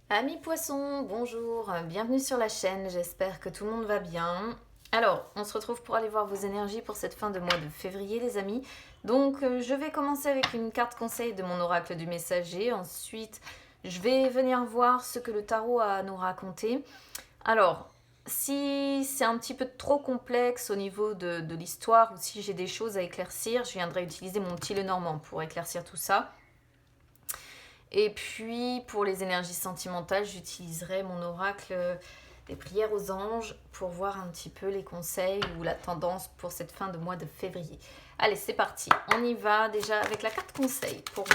Amis poissons, bonjour, bienvenue sur la chaîne, j'espère que tout le monde va bien. Alors, on se retrouve pour aller voir vos énergies pour cette fin de mois de février les amis. Donc, je vais commencer avec une carte conseil de mon oracle du messager. Ensuite, je vais venir voir ce que le tarot a à nous raconter. Alors, si c'est un petit peu trop complexe au niveau de l'histoire ou si j'ai des choses à éclaircir, je viendrai utiliser mon petit Lenormand pour éclaircir tout ça. Et puis, pour les énergies sentimentales, j'utiliserai mon oracle des prières aux anges pour voir un petit peu les conseils ou la tendance pour cette fin de mois de février. Allez, c'est parti. On y va déjà avec la carte conseil pour vous.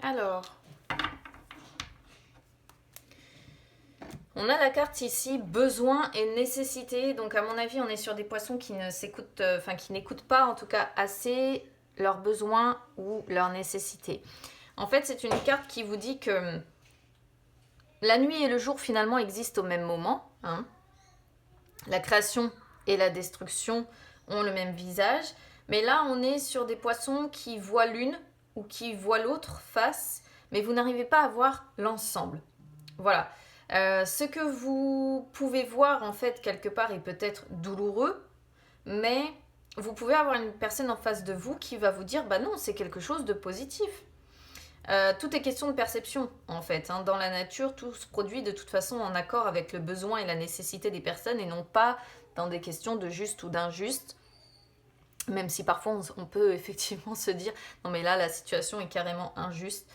Alors, on a la carte ici, besoin et nécessité. Donc à mon avis, on est sur des poissons qui ne s'écoutent, qui n'écoutent pas en tout cas assez leurs besoins ou leurs nécessités. En fait, c'est une carte qui vous dit que la nuit et le jour finalement existent au même moment. La création et la destruction ont le même visage. Mais là, on est sur des poissons qui voient l'une ou qui voient l'autre face, mais vous n'arrivez pas à voir l'ensemble. Voilà. Ce que vous pouvez voir en fait quelque part est peut-être douloureux, mais vous pouvez avoir une personne en face de vous qui va vous dire bah non, c'est quelque chose de positif. Tout est question de perception en fait. Dans la nature, tout se produit de toute façon en accord avec le besoin et la nécessité des personnes et non pas dans des questions de juste ou d'injuste. Même si parfois on peut effectivement se dire non mais là la situation est carrément injuste.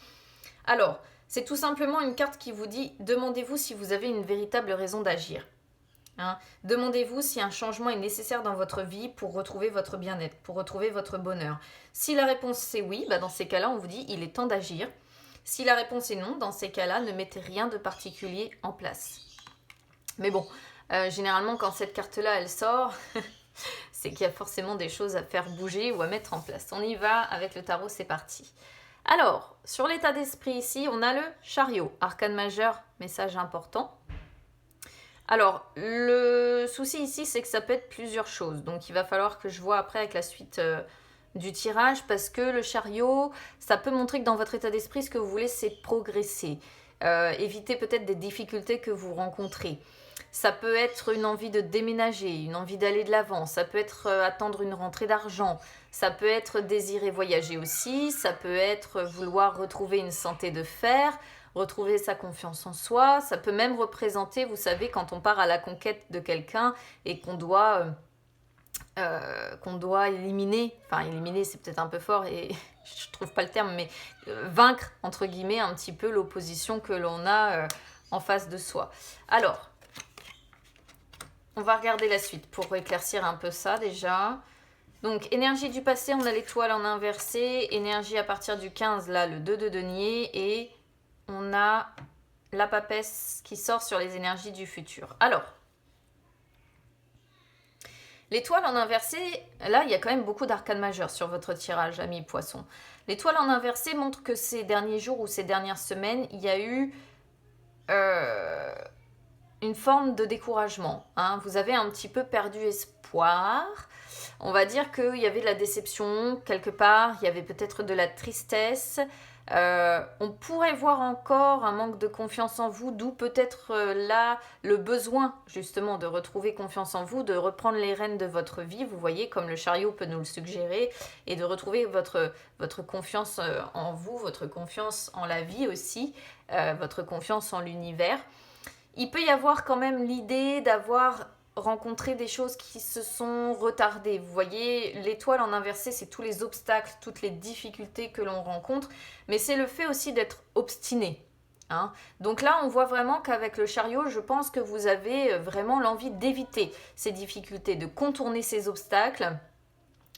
Alors, c'est tout simplement une carte qui vous dit demandez-vous si vous avez une véritable raison d'agir. Demandez-vous si un changement est nécessaire dans votre vie pour retrouver votre bien-être, pour retrouver votre bonheur. Si la réponse c'est oui, dans ces cas-là, on vous dit il est temps d'agir. Si la réponse est non, dans ces cas-là, ne mettez rien de particulier en place. Mais bon, généralement, quand cette carte-là, elle sort, c'est qu'il y a forcément des choses à faire bouger ou à mettre en place. On y va avec le tarot, c'est parti. Alors, sur l'état d'esprit ici, on a le chariot, arcane majeur, message important. Alors, le souci ici, c'est que ça peut être plusieurs choses. Donc, il va falloir que je vois après avec la suite du tirage parce que le chariot, ça peut montrer que dans votre état d'esprit, ce que vous voulez, c'est progresser. Éviter peut-être des difficultés que vous rencontrez. Ça peut être une envie de déménager, une envie d'aller de l'avant. Ça peut être attendre une rentrée d'argent. Ça peut être désirer voyager aussi. Ça peut être vouloir retrouver une santé de fer, retrouver sa confiance en soi. Ça peut même représenter, vous savez, quand on part à la conquête de quelqu'un et qu'on doit éliminer, enfin éliminer c'est peut-être un peu fort et je trouve pas le terme, mais vaincre entre guillemets un petit peu l'opposition que l'on a en face de soi. Alors, on va regarder la suite pour éclaircir un peu ça déjà. Donc, énergie du passé, on a l'étoile en inversé. Énergie à partir du 15, là, le 2 de denier. Et on a la papesse qui sort sur les énergies du futur. Alors, l'étoile en inversé, là, il y a quand même beaucoup d'arcanes majeures sur votre tirage, amis poissons. L'étoile en inversé montre que ces derniers jours ou ces dernières semaines, il y a eu une forme de découragement. Vous avez un petit peu perdu espoir. On va dire qu'il y avait de la déception quelque part, il y avait peut-être de la tristesse. On pourrait voir encore un manque de confiance en vous, d'où peut-être là le besoin justement de retrouver confiance en vous, de reprendre les rênes de votre vie, vous voyez, comme le chariot peut nous le suggérer, et de retrouver votre confiance en vous, votre confiance en la vie aussi, votre confiance en l'univers. Il peut y avoir quand même l'idée d'avoir rencontré des choses qui se sont retardées. Vous voyez, l'étoile en inversé, c'est tous les obstacles, toutes les difficultés que l'on rencontre, mais c'est le fait aussi d'être obstiné. Donc là, on voit vraiment qu'avec le chariot, je pense que vous avez vraiment l'envie d'éviter ces difficultés, de contourner ces obstacles,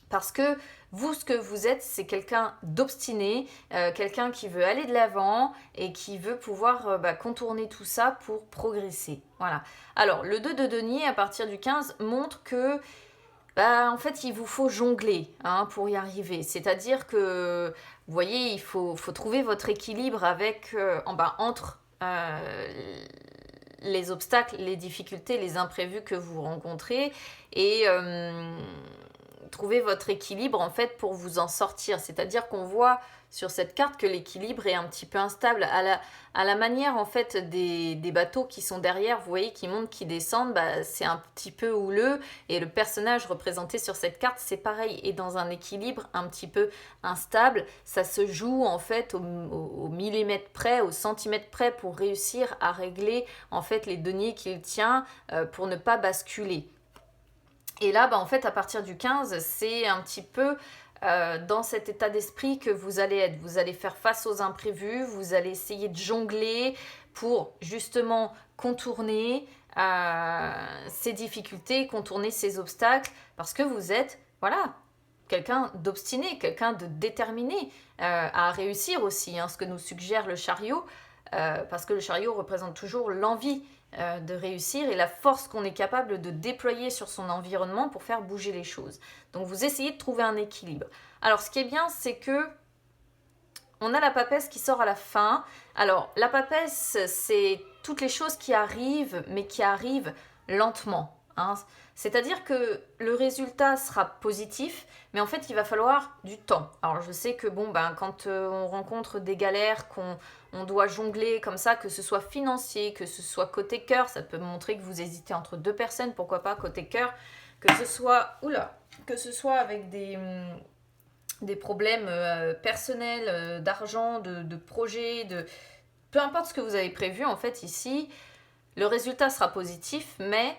parce que vous, ce que vous êtes, c'est quelqu'un d'obstiné, quelqu'un qui veut aller de l'avant et qui veut pouvoir contourner tout ça pour progresser. Voilà. Alors, le 2 de denier, à partir du 15, montre que en fait, il vous faut jongler pour y arriver. C'est-à-dire que Vous voyez, il faut trouver votre équilibre avec, entre les obstacles, les difficultés, les imprévus que vous rencontrez et trouver votre équilibre en fait pour vous en sortir. C'est-à-dire qu'on voit sur cette carte que l'équilibre est un petit peu instable à la manière en fait des bateaux qui sont derrière, vous voyez, qui montent, qui descendent, c'est un petit peu houleux et le personnage représenté sur cette carte c'est pareil, et dans un équilibre un petit peu instable. Ça se joue en fait au millimètre près, au centimètre près pour réussir à régler en fait les deniers qu'il tient pour ne pas basculer. Et là, en fait, à partir du 15, c'est un petit peu dans cet état d'esprit que vous allez être. Vous allez faire face aux imprévus, vous allez essayer de jongler pour justement contourner ces difficultés, contourner ces obstacles, parce que vous êtes, voilà, quelqu'un d'obstiné, quelqu'un de déterminé à réussir aussi, ce que nous suggère le chariot, parce que le chariot représente toujours l'envie de réussir et la force qu'on est capable de déployer sur son environnement pour faire bouger les choses. Donc vous essayez de trouver un équilibre. Alors ce qui est bien, c'est que on a la papesse qui sort à la fin. Alors la papesse, c'est toutes les choses qui arrivent, mais qui arrivent lentement. C'est-à-dire que le résultat sera positif, mais en fait il va falloir du temps. Alors je sais que quand on rencontre des galères, qu'on doit jongler comme ça, que ce soit financier, que ce soit côté cœur, ça peut montrer que vous hésitez entre deux personnes, pourquoi pas côté cœur, que ce soit avec des problèmes personnels, d'argent, de projets, peu importe ce que vous avez prévu en fait ici, le résultat sera positif, mais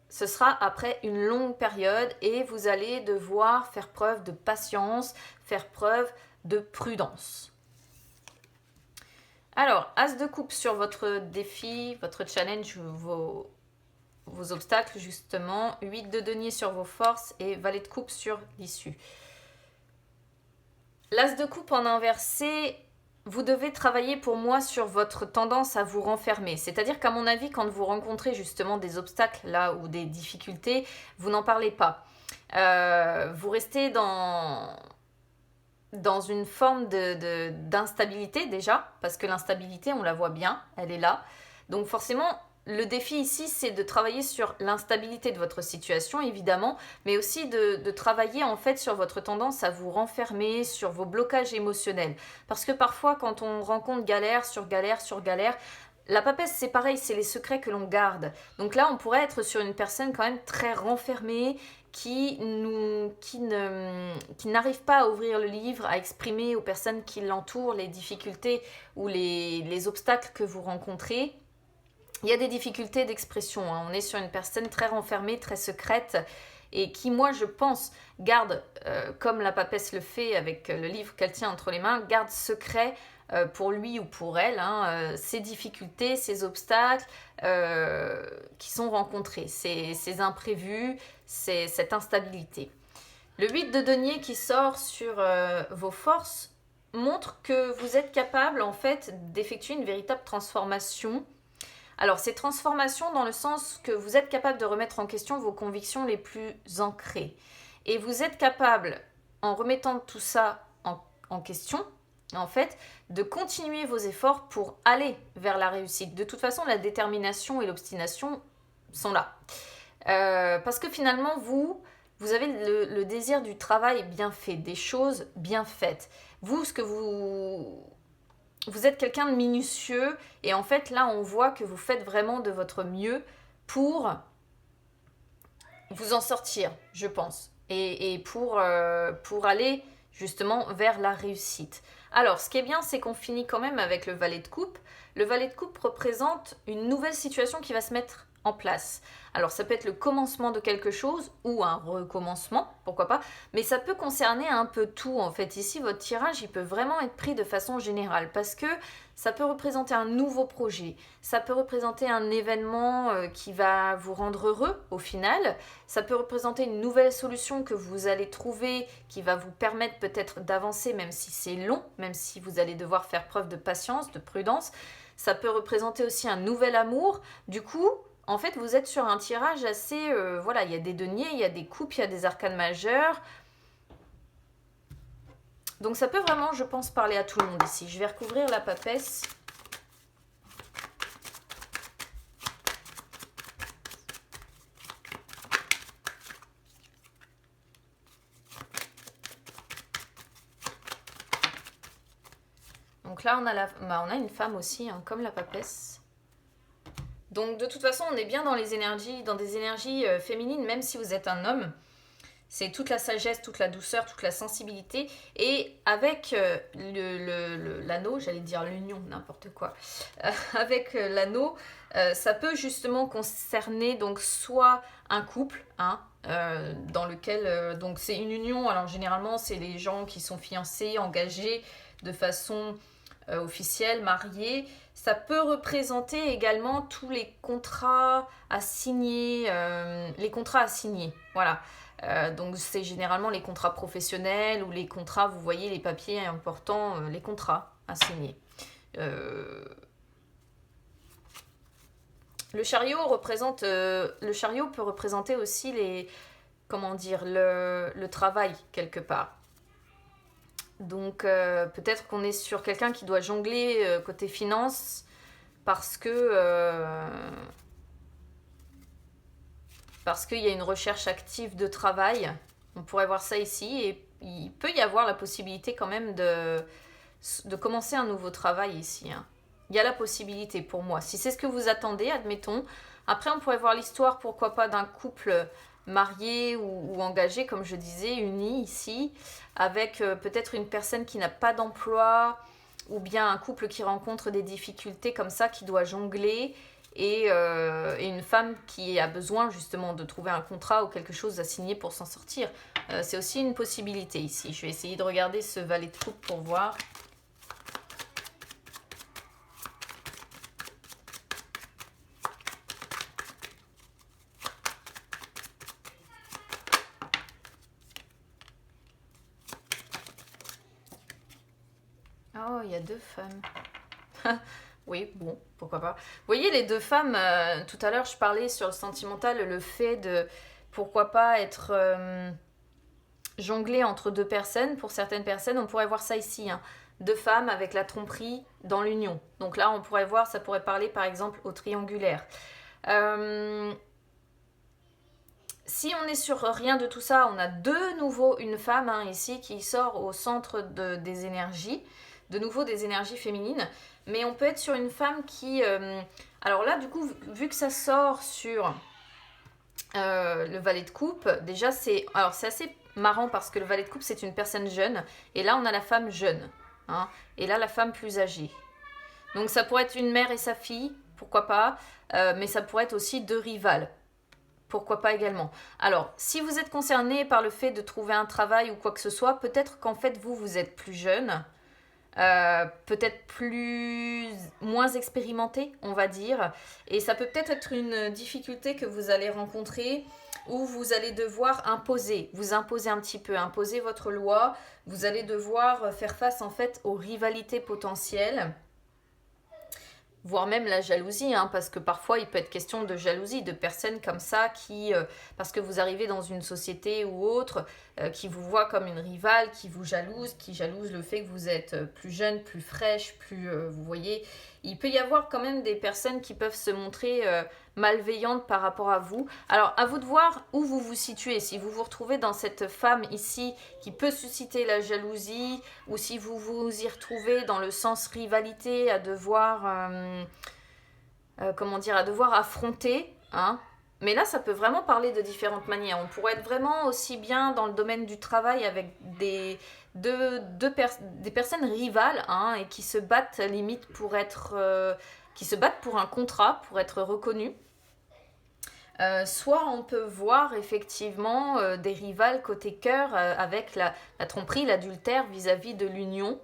ce sera après une longue période et vous allez devoir faire preuve de patience, faire preuve de prudence. Alors, As de coupe sur votre défi, votre challenge, vos obstacles justement, 8 de denier sur vos forces et valet de coupe sur l'issue. L'As de coupe en inversé, vous devez travailler pour moi sur votre tendance à vous renfermer. C'est-à-dire qu'à mon avis, quand vous rencontrez justement des obstacles là ou des difficultés, vous n'en parlez pas. Vous restez dans une forme d'instabilité déjà, parce que l'instabilité, on la voit bien, elle est là. Donc forcément, le défi ici, c'est de travailler sur l'instabilité de votre situation, évidemment, mais aussi de travailler en fait sur votre tendance à vous renfermer, sur vos blocages émotionnels. Parce que parfois, quand on rencontre galère sur galère sur galère, la papesse, c'est pareil, c'est les secrets que l'on garde. Donc là, on pourrait être sur une personne quand même très renfermée, qui n'arrive pas à ouvrir le livre, à exprimer aux personnes qui l'entourent les difficultés ou les obstacles que vous rencontrez. Il y a des difficultés d'expression. On est sur une personne très renfermée, très secrète et qui, moi, je pense, garde, comme la papesse le fait avec le livre qu'elle tient entre les mains, garde secret pour lui ou pour elle, ces difficultés, ces obstacles qui sont rencontrés, ces imprévus, cette instabilité. Le 8 de denier qui sort sur vos forces montre que vous êtes capable en fait d'effectuer une véritable transformation. Alors, c'est transformation dans le sens que vous êtes capable de remettre en question vos convictions les plus ancrées. Et vous êtes capable, en remettant tout ça en question, en fait, de continuer vos efforts pour aller vers la réussite. De toute façon, la détermination et l'obstination sont là. Parce que finalement, vous avez le désir du travail bien fait, des choses bien faites. Vous êtes quelqu'un de minutieux et en fait, là, on voit que vous faites vraiment de votre mieux pour vous en sortir, je pense, et pour aller justement vers la réussite. Alors, ce qui est bien, c'est qu'on finit quand même avec le valet de coupe. Le valet de coupe représente une nouvelle situation qui va se mettre en place. Alors, ça peut être le commencement de quelque chose ou un recommencement, pourquoi pas, mais ça peut concerner un peu tout, en fait. Ici, votre tirage, il peut vraiment être pris de façon générale parce que ça peut représenter un nouveau projet, ça peut représenter un événement qui va vous rendre heureux au final, ça peut représenter une nouvelle solution que vous allez trouver qui va vous permettre peut-être d'avancer même si c'est long, même si vous allez devoir faire preuve de patience, de prudence. Ça peut représenter aussi un nouvel amour. Du coup, en fait, vous êtes sur un tirage assez... il y a des deniers, il y a des coupes, il y a des arcanes majeures. Donc ça peut vraiment, je pense, parler à tout le monde ici. Je vais recouvrir la papesse. Donc là, on a une femme aussi, hein, comme la papesse. Donc de toute façon, on est bien dans les énergies, dans des énergies féminines, même si vous êtes un homme. C'est toute la sagesse, toute la douceur, toute la sensibilité. Et avec l'anneau, j'allais dire l'union, n'importe quoi. Avec l'anneau, ça peut justement concerner donc soit un couple, hein, dans lequel donc c'est une union. Alors généralement, c'est les gens qui sont fiancés, engagés de façon officielle, mariés. Ça peut représenter également tous les contrats à signer, voilà. Donc c'est généralement les contrats professionnels ou les contrats, vous voyez, les papiers importants, les contrats à signer. Le chariot peut représenter aussi le travail quelque part. Donc peut-être qu'on est sur quelqu'un qui doit jongler côté finance parce qu'il y a une recherche active de travail. On pourrait voir ça ici et il peut y avoir la possibilité quand même de commencer un nouveau travail ici, hein. Il y a la possibilité pour moi. Si c'est ce que vous attendez, admettons. Après, on pourrait voir l'histoire, pourquoi pas, d'un couple marié ou engagé, comme je disais, uni ici, avec peut-être une personne qui n'a pas d'emploi, ou bien un couple qui rencontre des difficultés comme ça, qui doit jongler, et une femme qui a besoin justement de trouver un contrat ou quelque chose à signer pour s'en sortir. C'est aussi une possibilité ici. Je vais essayer de regarder ce valet de coupe pour voir. Oh, il y a deux femmes. Oui, bon, pourquoi pas. Vous voyez, les deux femmes, tout à l'heure, je parlais sur le sentimental, le fait de, pourquoi pas, être jonglé entre deux personnes. Pour certaines personnes, on pourrait voir ça ici, hein. Deux femmes avec la tromperie dans l'union. Donc là, on pourrait voir, ça pourrait parler, par exemple, au triangulaire. Si on est sur rien de tout ça, on a de nouveau une femme, hein, ici qui sort au centre des énergies. De nouveau des énergies féminines, mais on peut être sur une femme qui... alors là, du coup, vu que ça sort sur le valet de coupe, déjà, c'est assez marrant parce que le valet de coupe, c'est une personne jeune, et là, on a la femme jeune, hein, et là, la femme plus âgée. Donc, ça pourrait être une mère et sa fille, pourquoi pas, mais ça pourrait être aussi deux rivales. Pourquoi pas également. Alors, si vous êtes concerné par le fait de trouver un travail ou quoi que ce soit, peut-être qu'en fait, vous êtes plus jeune, peut-être moins expérimenté, on va dire, et ça peut peut-être être une difficulté que vous allez rencontrer où vous allez devoir vous imposer un petit peu, imposer votre loi. Vous allez devoir faire face en fait aux rivalités potentielles, voire même la jalousie, hein, parce que parfois il peut être question de jalousie, de personnes comme ça qui, parce que vous arrivez dans une société ou autre, qui vous voient comme une rivale, qui jalouse le fait que vous êtes plus jeune, plus fraîche, vous voyez, il peut y avoir quand même des personnes qui peuvent se montrer malveillantes par rapport à vous. Alors à vous de voir où vous vous situez, si vous vous retrouvez dans cette femme ici qui peut susciter la jalousie, ou si vous vous y retrouvez dans le sens rivalité, à devoir à devoir affronter, hein. Mais là, ça peut vraiment parler de différentes manières. On pourrait être vraiment aussi bien dans le domaine du travail avec des personnes rivales, hein, et qui se battent limite qui se battent pour un contrat, pour être reconnus. Soit on peut voir effectivement des rivales côté cœur avec la tromperie, l'adultère vis-à-vis de l'union.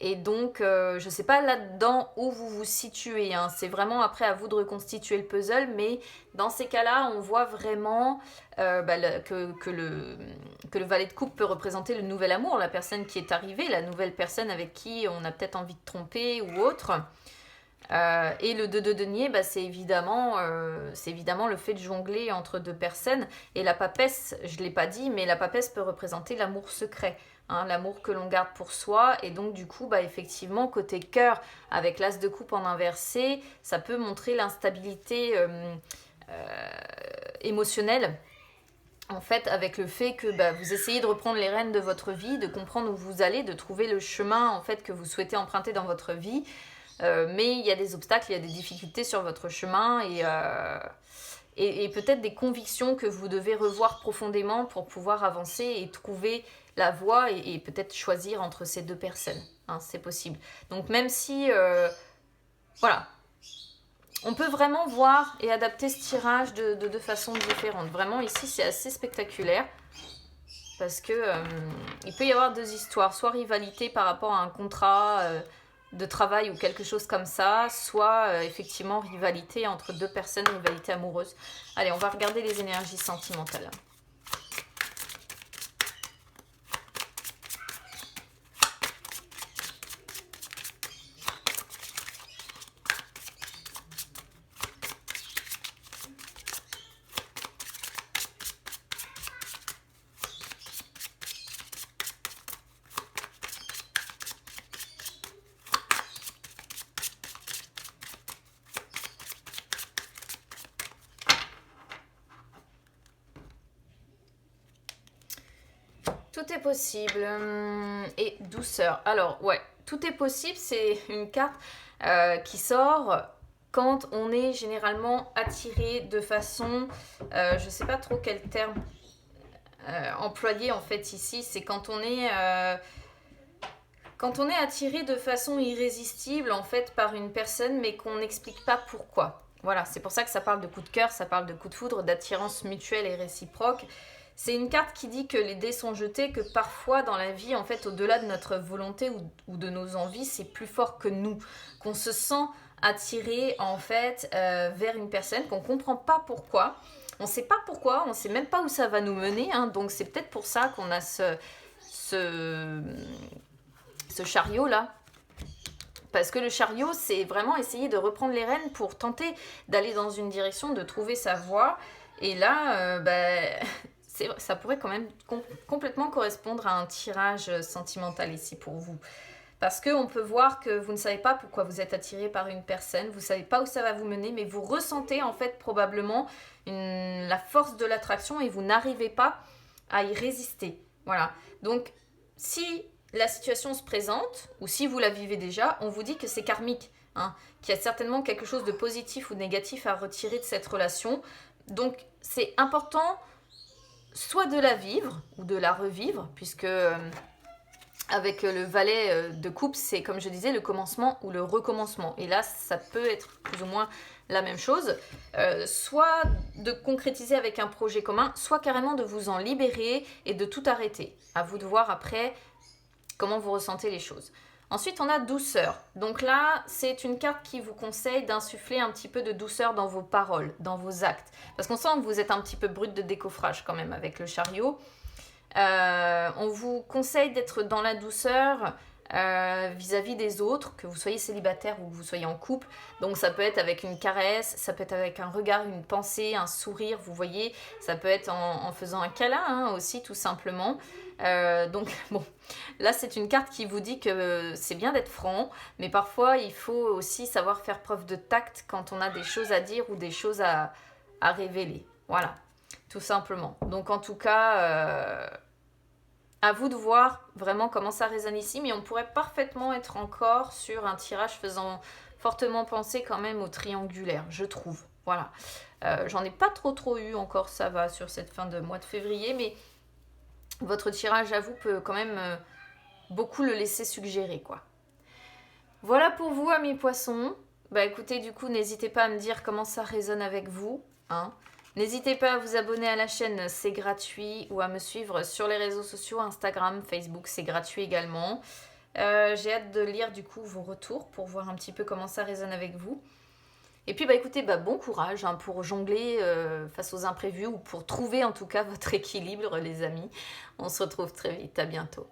Et donc, je ne sais pas là-dedans où vous vous situez, hein. C'est vraiment après à vous de reconstituer le puzzle, mais dans ces cas-là, on voit vraiment que le valet de coupe peut représenter le nouvel amour, la personne qui est arrivée, la nouvelle personne avec qui on a peut-être envie de tromper ou autre. Et le 2 de denier, c'est évidemment le fait de jongler entre deux personnes. Et la papesse, je ne l'ai pas dit, mais la papesse peut représenter l'amour secret. hein, l'amour que l'on garde pour soi. Et donc du coup, effectivement, côté cœur, avec l'as de coupe en inversé, ça peut montrer l'instabilité émotionnelle. En fait, avec le fait que vous essayez de reprendre les rênes de votre vie, de comprendre où vous allez, de trouver le chemin en fait que vous souhaitez emprunter dans votre vie. Mais il y a des obstacles, il y a des difficultés sur votre chemin et peut-être des convictions que vous devez revoir profondément pour pouvoir avancer et trouver la voie et peut-être choisir entre ces deux personnes. Hein, c'est possible. Donc même si, voilà, on peut vraiment voir et adapter ce tirage de façon différente. Vraiment, ici, c'est assez spectaculaire. Parce que il peut y avoir deux histoires. Soit rivalité par rapport à un contrat de travail ou quelque chose comme ça. Soit effectivement rivalité entre deux personnes, rivalité amoureuse. Allez, on va regarder les énergies sentimentales. Tout est possible. Et douceur. Alors, ouais, tout est possible, c'est une carte qui sort quand on est généralement attiré de façon... je sais pas trop quel terme employer en fait ici. C'est quand on est attiré de façon irrésistible en fait par une personne mais qu'on n'explique pas pourquoi. Voilà, c'est pour ça que ça parle de coup de cœur, ça parle de coup de foudre, d'attirance mutuelle et réciproque. C'est une carte qui dit que les dés sont jetés, que parfois dans la vie, en fait, au-delà de notre volonté ou de nos envies, c'est plus fort que nous. Qu'on se sent attiré, en fait, vers une personne, qu'on ne comprend pas pourquoi. On ne sait pas pourquoi, on ne sait même pas où ça va nous mener. Hein, donc c'est peut-être pour ça qu'on a ce chariot-là. Parce que le chariot, c'est vraiment essayer de reprendre les rênes pour tenter d'aller dans une direction, de trouver sa voie. Et là, ça pourrait quand même complètement correspondre à un tirage sentimental ici pour vous. Parce qu'on peut voir que vous ne savez pas pourquoi vous êtes attiré par une personne, vous ne savez pas où ça va vous mener, mais vous ressentez en fait probablement la force de l'attraction et vous n'arrivez pas à y résister. Voilà. Donc, si la situation se présente, ou si vous la vivez déjà, on vous dit que c'est karmique, hein, qu'il y a certainement quelque chose de positif ou de négatif à retirer de cette relation. Donc, c'est important soit de la vivre ou de la revivre, puisque avec le valet de coupe, c'est comme je disais, le commencement ou le recommencement. Et là, ça peut être plus ou moins la même chose. Soit de concrétiser avec un projet commun, soit carrément de vous en libérer et de tout arrêter. À vous de voir après comment vous ressentez les choses. Ensuite, on a douceur. Donc là, c'est une carte qui vous conseille d'insuffler un petit peu de douceur dans vos paroles, dans vos actes. Parce qu'on sent que vous êtes un petit peu brut de décoffrage quand même avec le chariot. On vous conseille d'être dans la douceur vis-à-vis des autres, que vous soyez célibataire ou que vous soyez en couple. Donc ça peut être avec une caresse, ça peut être avec un regard, une pensée, un sourire, vous voyez. Ça peut être en faisant un câlin hein, aussi, tout simplement. Donc bon, là c'est une carte qui vous dit que c'est bien d'être franc, mais parfois il faut aussi savoir faire preuve de tact quand on a des choses à dire ou des choses à révéler. Voilà, tout simplement. Donc en tout cas, à vous de voir vraiment comment ça résonne ici, mais on pourrait parfaitement être encore sur un tirage faisant fortement penser quand même au triangulaire, je trouve. Voilà, j'en ai pas trop eu encore, ça va, sur cette fin de mois de février, mais votre tirage à vous peut quand même beaucoup le laisser suggérer, quoi. Voilà pour vous, amis poissons. Écoutez, du coup, n'hésitez pas à me dire comment ça résonne avec vous, hein. N'hésitez pas à vous abonner à la chaîne, c'est gratuit, ou à me suivre sur les réseaux sociaux, Instagram, Facebook, c'est gratuit également. J'ai hâte de lire du coup vos retours pour voir un petit peu comment ça résonne avec vous. Et puis écoutez, bon courage hein, pour jongler face aux imprévus ou pour trouver en tout cas votre équilibre les amis. On se retrouve très vite, à bientôt.